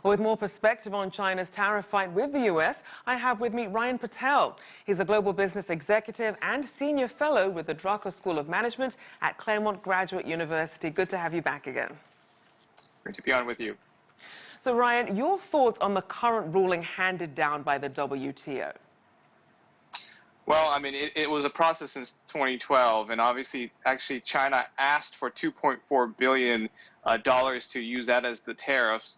Well, with more perspective on China's tariff fight with the U.S., I have with me Ryan Patel. He's a global business executive and senior fellow with the Drucker School of Management at Claremont Graduate University. Good to have you back again. Great to be on with you. So, Ryan, your thoughts on the current ruling handed down by the WTO? Well, I mean, it was a process since 2012, and obviously, actually, China asked for $2.4 billion to use that as the tariffs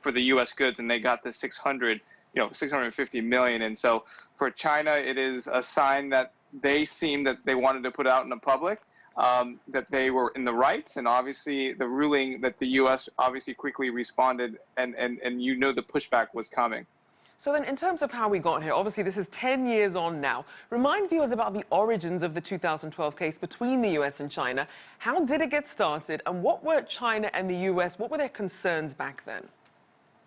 for the U.S. goods, and they got the 650 million. And so, for China, it is a sign that they seem that they wanted to put out in the public that they were in the rights, and obviously, the ruling that the U.S. obviously quickly responded, and the pushback was coming. So then, in terms of how we got here, obviously this is 10 years on now. Remind viewers about the origins of the 2012 case between the U.S. and China. How did it get started, and what were China and the U.S., what were their concerns back then?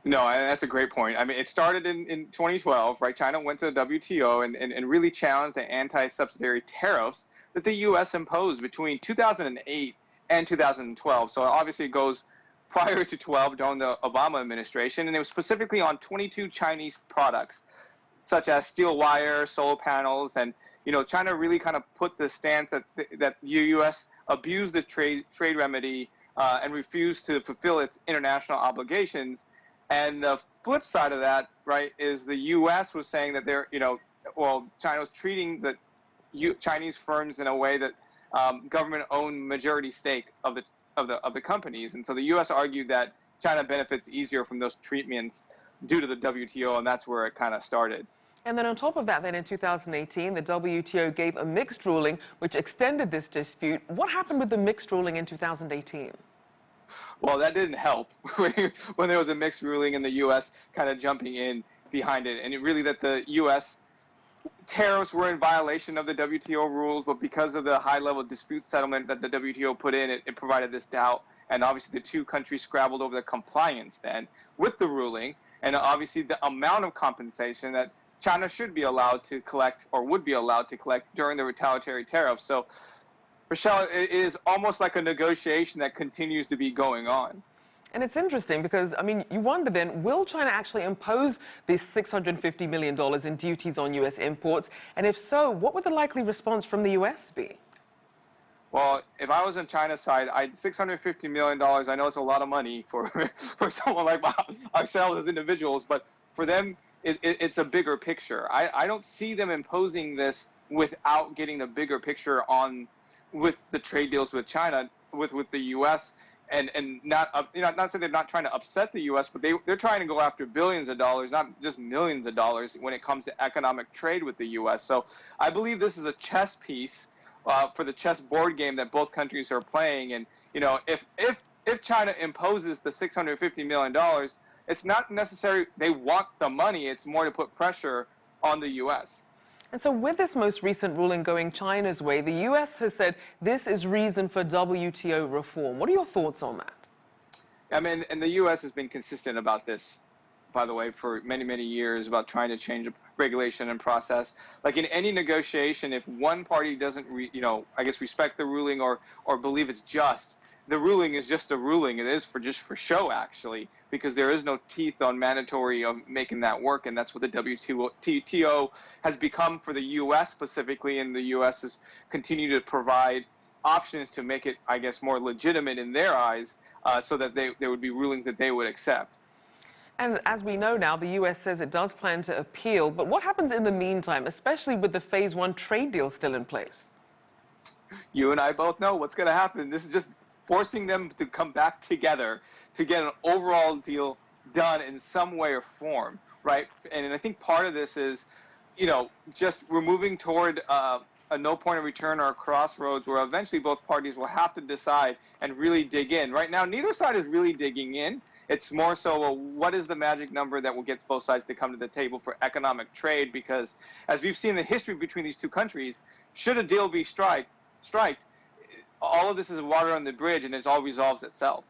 No, that's a great point. I mean, it started in 2012, right? China went to the WTO and really challenged the anti-subsidiary tariffs that the U.S. imposed between 2008 and 2012. So obviously it goes prior to 12 during the Obama administration, and it was specifically on 22 Chinese products, such as steel wire, solar panels, and China really kind of put the stance that the U.S. abused the trade remedy and refused to fulfill its international obligations. And the flip side of that, right, is the U.S. was saying that China was treating the Chinese firms in a way that government-owned majority stake of the companies, and so the U.S. argued that China benefits easier from those treatments due to the WTO, and that's where it kind of started. And then on top of that, then in 2018, the WTO gave a mixed ruling which extended this dispute. What happened with the mixed ruling in 2018? Well, that didn't help when there was a mixed ruling and the U.S. kind of jumping in behind it, and it really that the U.S. tariffs were in violation of the WTO rules, but because of the high-level dispute settlement that the WTO put in, it provided this doubt, and obviously the two countries scrabbled over the compliance then with the ruling, and obviously the amount of compensation that China should be allowed to collect or would be allowed to collect during the retaliatory tariffs. So, Rachelle, it is almost like a negotiation that continues to be going on. And it's interesting because, I mean, you wonder then, will China actually impose this $650 million in duties on U.S. imports? And if so, what would the likely response from the U.S. be? Well, if I was on China's side, $650 million, I know it's a lot of money for someone like ourselves as individuals, but for them, it's a bigger picture. I don't see them imposing this without getting the bigger picture with the trade deals with China, with the U.S., and not saying they're not trying to upset the U.S., but they're trying to go after billions of dollars, not just millions of dollars, when it comes to economic trade with the U.S. So I believe this is a chess piece for the chess board game that both countries are playing. And if China imposes the $650 million, it's not necessarily they want the money; it's more to put pressure on the U.S. And so with this most recent ruling going China's way, the U.S. has said this is reason for WTO reform. What are your thoughts on that? I mean, and the U.S. has been consistent about this, by the way, for many, many years, about trying to change regulation and process. Like in any negotiation, if one party doesn't, respect the ruling or believe it's just, the ruling is just a ruling. It is just for show, actually, because there is no teeth on mandatory of making that work, and that's what the WTO has become for the U.S. specifically, and the U.S. has continued to provide options to make it, I guess, more legitimate in their eyes, so that there would be rulings that they would accept. And as we know now, the U.S. says it does plan to appeal, but what happens in the meantime, especially with the Phase 1 trade deal still in place? You and I both know what's going to happen. This is just forcing them to come back together to get an overall deal done in some way or form, right? And I think part of this is, just we're moving toward a no point of return or a crossroads where eventually both parties will have to decide and really dig in. Right now, neither side is really digging in. It's more so, well, what is the magic number that will get both sides to come to the table for economic trade? Because as we've seen the history between these two countries, should a deal be striked, all of this is water on the bridge, and it all resolves itself.